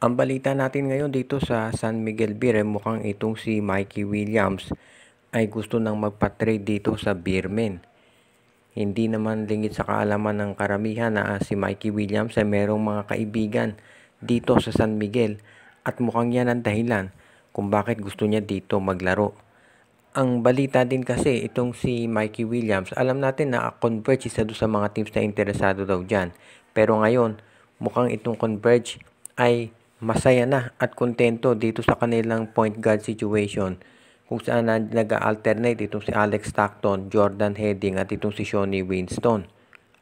Ang balita natin ngayon dito sa San Miguel Beer, mukhang itong si Mikey Williams ay gusto nang magpa-trade dito sa Beermen. Hindi naman lingid sa kaalaman ng karamihan na si Mikey Williams ay merong mga kaibigan dito sa San Miguel at mukhang yan ang dahilan kung bakit gusto niya dito maglaro. Ang balita din kasi itong si Mikey Williams, alam natin na Converge isa doon sa mga teams na interesado daw dyan. Pero ngayon, mukhang itong Converge ay masaya na at kontento dito sa kanilang point guard situation kung saan nag-alternate itong si Alex Stockton, Jordan Heading at itong si Shawnee Winston.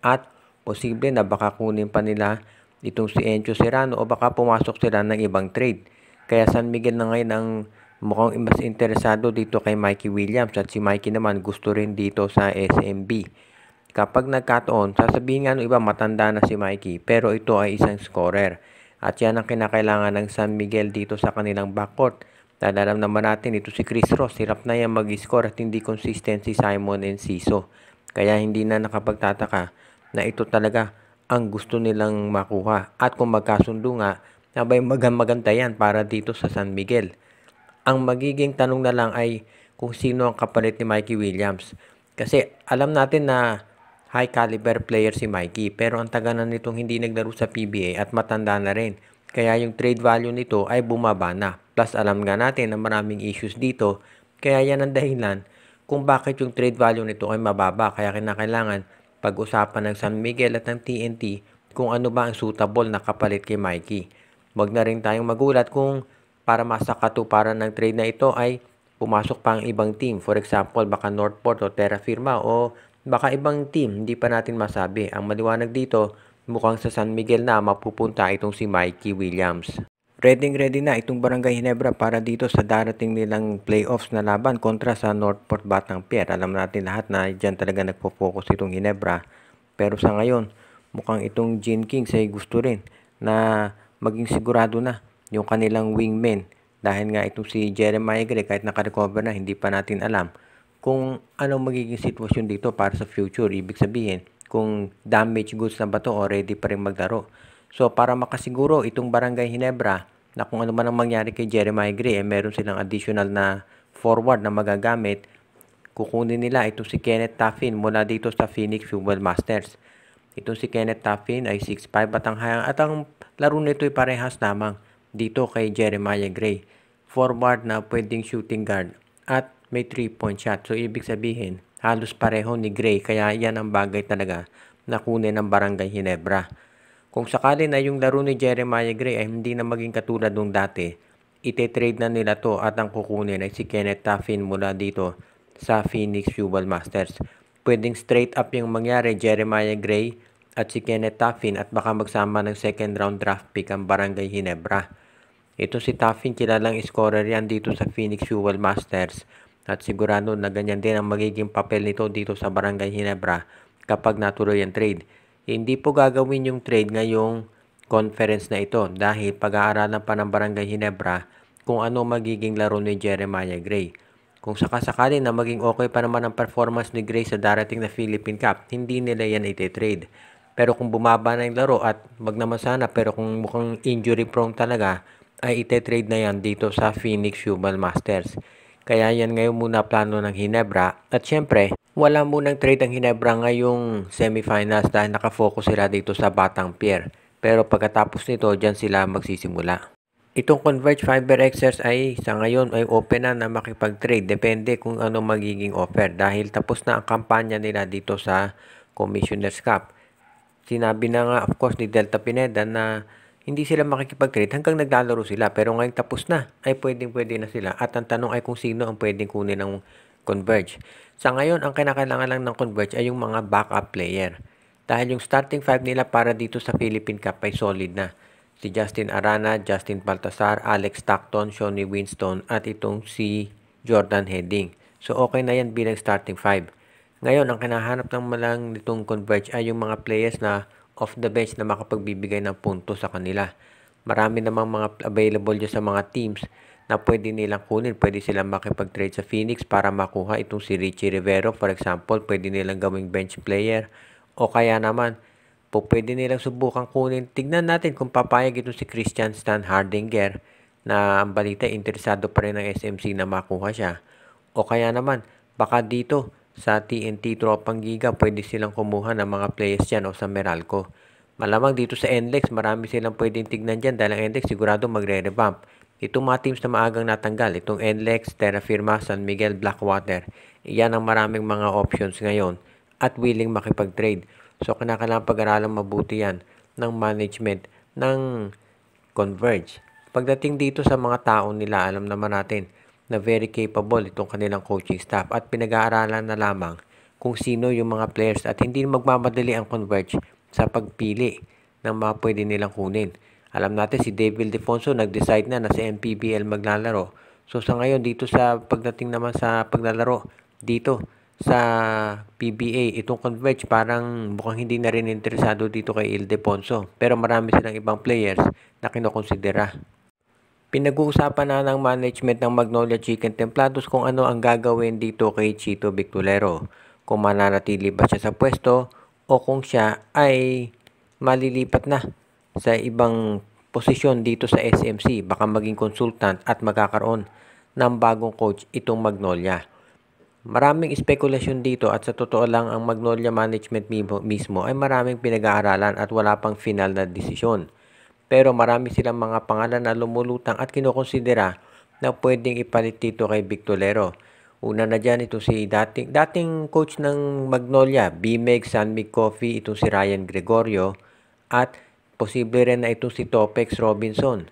At posible na baka kunin pa nila itong si Encho Serrano o baka pumasok sila ng ibang trade. Kaya San Miguel na ngayon ang mukhang mas interesado dito kay Mikey Williams at si Mikey naman gusto rin dito sa SMB. Kapag nagkataon, sasabihin nga ng iba matanda na si Mikey pero ito ay isang scorer. At yan ang kinakailangan ng San Miguel dito sa kanilang backcourt. Dahil alam naman natin ito si Chris Ross, hirap na yan mag-score at hindi consistent si Simon Enciso. Kaya hindi na nakapagtataka na ito talaga ang gusto nilang makuha. At kung magkasundo nga, abay maganda yan para dito sa San Miguel. Ang magiging tanong na lang ay kung sino ang kapalit ni Mikey Williams. Kasi alam natin na high caliber player si Mikey pero ang taga na nitong hindi naglaro sa PBA at matanda na rin. Kaya yung trade value nito ay bumaba na. Plus alam nga natin na maraming issues dito. Kaya yan ang dahilan kung bakit yung trade value nito ay mababa. Kaya kinakailangan pag-usapan ng San Miguel at ng TNT kung ano ba ang suitable na kapalit kay Mikey. Huwag na rin tayong magulat kung para masakatuparan ng trade na ito ay pumasok pa ang ibang team. For example, baka Northport o Terra Firma o baka ibang team, hindi pa natin masabi. Ang maliwanag dito, mukhang sa San Miguel na mapupunta itong si Mikey Williams. Ready na itong Barangay Ginebra para dito sa darating nilang playoffs na laban kontra sa Northport Batang Pier. Alam natin lahat na dyan talaga nagpo-focus itong Ginebra. Pero sa ngayon, mukhang itong Gene Kings ay gusto rin na maging sigurado na yung kanilang wingmen. Dahil nga itong si Jeremiah Gray, kahit nakarecover na, hindi pa natin alam kung anong magiging sitwasyon dito para sa future. Ibig sabihin, kung damage goods na ba to o ready pa rin maglaro. So, para makasiguro itong Barangay Ginebra na kung ano man ang mangyari kay Jeremiah Gray, meron silang additional na forward na magagamit, kukunin nila itong si Kenneth Taffin mula dito sa Phoenix Fuel Masters. Itong si Kenneth Taffin ay 6'5" at ang laro nito ay parehas lamang dito kay Jeremiah Gray. Forward na pwedeng shooting guard at may 3-point shot. So, ibig sabihin, halos pareho ni Gray. Kaya yan ang bagay talaga na kunin ng Barangay Ginebra. Kung sakali na yung laro ni Jeremiah Gray ay hindi na maging katulad nung dati, ite-trade na nila to at ang kukunin ay si Kenneth Taffin mula dito sa Phoenix Fuel Masters. Pwedeng straight up yung mangyari, Jeremiah Gray at si Kenneth Taffin at baka magsama ng second round draft pick ang Barangay Ginebra. Ito si Taffin, kilalang scorer yan dito sa Phoenix Fuel Masters. At sigurado na ganyan din ang magiging papel nito dito sa Barangay Ginebra kapag natuloy ang trade. Hindi po gagawin yung trade ngayong conference na ito dahil pag-aaralan pa ng Barangay Ginebra kung ano magiging laro ni Jeremiah Gray. Kung sakasakali na maging okay pa naman ang performance ni Gray sa darating na Philippine Cup, hindi nila yan ite-trade. Pero kung bumaba na yung laro at wag naman sana pero kung mukhang injury prone talaga, ay ite-trade na yan dito sa Phoenix Fuel Masters. Kaya yan ngayon muna plano ng Ginebra. At syempre, wala munang trade ang Ginebra ngayong semifinals dahil nakafocus sila dito sa Batang Pier. Pero pagkatapos nito, dyan sila magsisimula. Itong Converge Fiber Xers ay sa ngayon ay open na makipag-trade. Depende kung ano magiging offer dahil tapos na ang kampanya nila dito sa Commissioner's Cup. Sinabi na nga of course ni Delta Pineda na hindi sila makikipag-trade hanggang naglalaro sila. Pero ngayong tapos na, ay pwede na sila. At ang tanong ay kung sino ang pwedeng kunin ng Converge. Sa ngayon, ang kinakailangan lang ng Converge ay yung mga backup player. Dahil yung starting 5 nila para dito sa Philippine Cup ay solid na. Si Justin Arana, Justin Baltasar, Alex Stockton, Shawnee Winston, at itong si Jordan Heading. So okay na yan bilang starting 5. Ngayon, ang kinahanap ng malang nitong Converge ay yung mga players na off the bench na makapagbibigay ng punto sa kanila. Marami namang mga available dyan sa mga teams na pwede nilang kunin. Pwede silang makipag-trade sa Phoenix para makuha itong si Richie Rivero. For example, pwede nilang gawing bench player. O kaya naman, Pwede nilang subukan kunin. Tignan natin kung papayag ito si Christian Stan Hardinger na ang balita interesado pa rin ng SMC na makuha siya. O kaya naman, baka dito sa TNT Tropang Giga pwede silang kumuha ng mga players dyan o sa Meralco. Malamang dito sa NLEX marami silang pwedeng tignan dyan dahil ang NLEX sigurado magre-revamp. Itong mga teams na maagang natanggal, itong NLEX, Terra Firma, San Miguel, Blackwater, iyan ang maraming mga options ngayon at willing makipag-trade. So, kinakailangan pag-aralan mabuti yan ng management ng Converge. Pagdating dito sa mga tao nila, alam naman natin na very capable itong kanilang coaching staff at pinag-aaralan na lamang kung sino yung mga players at hindi magmamadali ang Converge sa pagpili ng mga pwede nilang kunin. Alam natin si David Defonso nag-decide na sa MPBL maglalaro. So sa ngayon dito sa pagdating naman sa paglalaro dito sa PBA, itong Converge parang mukhang hindi na rin interesado dito kay Ildefonso. Pero marami silang ibang players na kinokonsidera. Pinag-uusapan na ng management ng Magnolia Chicken Templados kung ano ang gagawin dito kay Chito Victolero. Kung mananatili ba siya sa pwesto o kung siya ay malilipat na sa ibang posisyon dito sa SMC. Baka maging consultant at magkakaroon ng bagong coach itong Magnolia. Maraming spekulasyon dito at sa totoo lang ang Magnolia management mismo ay maraming pinag-aaralan at wala pang final na desisyon. Pero marami silang mga pangalan na lumulutang at kinokonsidera na pwedeng ipalit dito kay Victolero. Una na dyan ito si dating coach ng Magnolia, BMEG, San Mig Coffee, itong si Ryan Gregorio at posible rin na itong si Topex Robinson.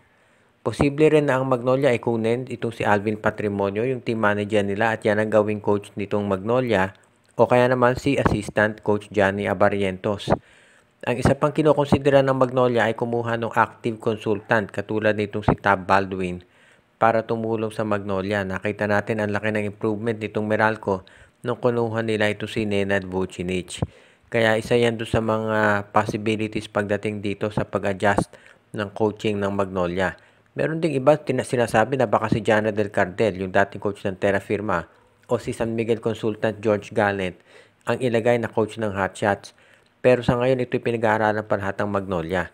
Posible rin na ang Magnolia ay kunin itong si Alvin Patrimonio, yung team manager nila at yan ang gawing coach nitong Magnolia o kaya naman si assistant coach Johnny Abarientos. Ang isa pang kinokonsidera ng Magnolia ay kumuha ng active consultant katulad nitong si Tab Baldwin para tumulong sa Magnolia. Nakita natin ang laki ng improvement nitong Meralco nung kunuha nila ito si Nenad Vucinic. Kaya isa yan doon sa mga possibilities pagdating dito sa pag-adjust ng coaching ng Magnolia. Meron ding iba sinasabi na baka si Jana Del Cardel, yung dating coach ng Terra Firma, o si San Miguel consultant George Gallant ang ilagay na coach ng Hotshots. Pero sa ngayon, ito'y pinag-aaralan pa lahat ng Magnolia.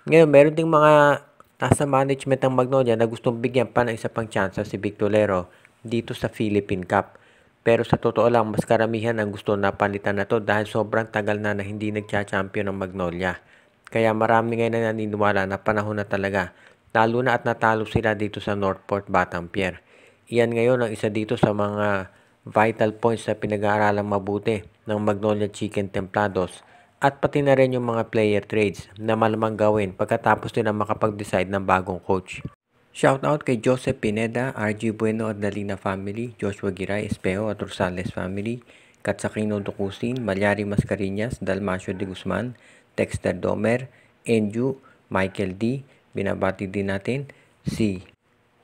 Ngayon, meron ding mga nasa management ng Magnolia na gustong bigyan pa ng isa pang chance si Victolero dito sa Philippine Cup. Pero sa totoo lang, mas karamihan ang gusto na palitan na to dahil sobrang tagal na hindi nagcha-champion ng Magnolia. Kaya marami ngayon na naniniwala na panahon na talaga. Lalo na at natalo sila dito sa Northport Batangier. Iyan ngayon ang isa dito sa mga vital points na pinag-aaralang mabuti ng Magnolia Chicken Templados at pati na rin yung mga player trades na malamang gawin pagkatapos nila makapag-decide ng bagong coach. Shoutout kay Joseph Pineda, RG Bueno at Dalina family, Joshua Giray, Espejo at Rosales family, Katsakino Dukusin, Malyari Mascarinas, Dalmacio de Guzman, Dexter Domer, Enju, Michael D. Binabati din natin si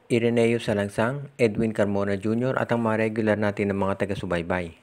Ireneo Salangsang, Edwin Carmona Jr. at ang mga regular natin ng mga taga-subaybay.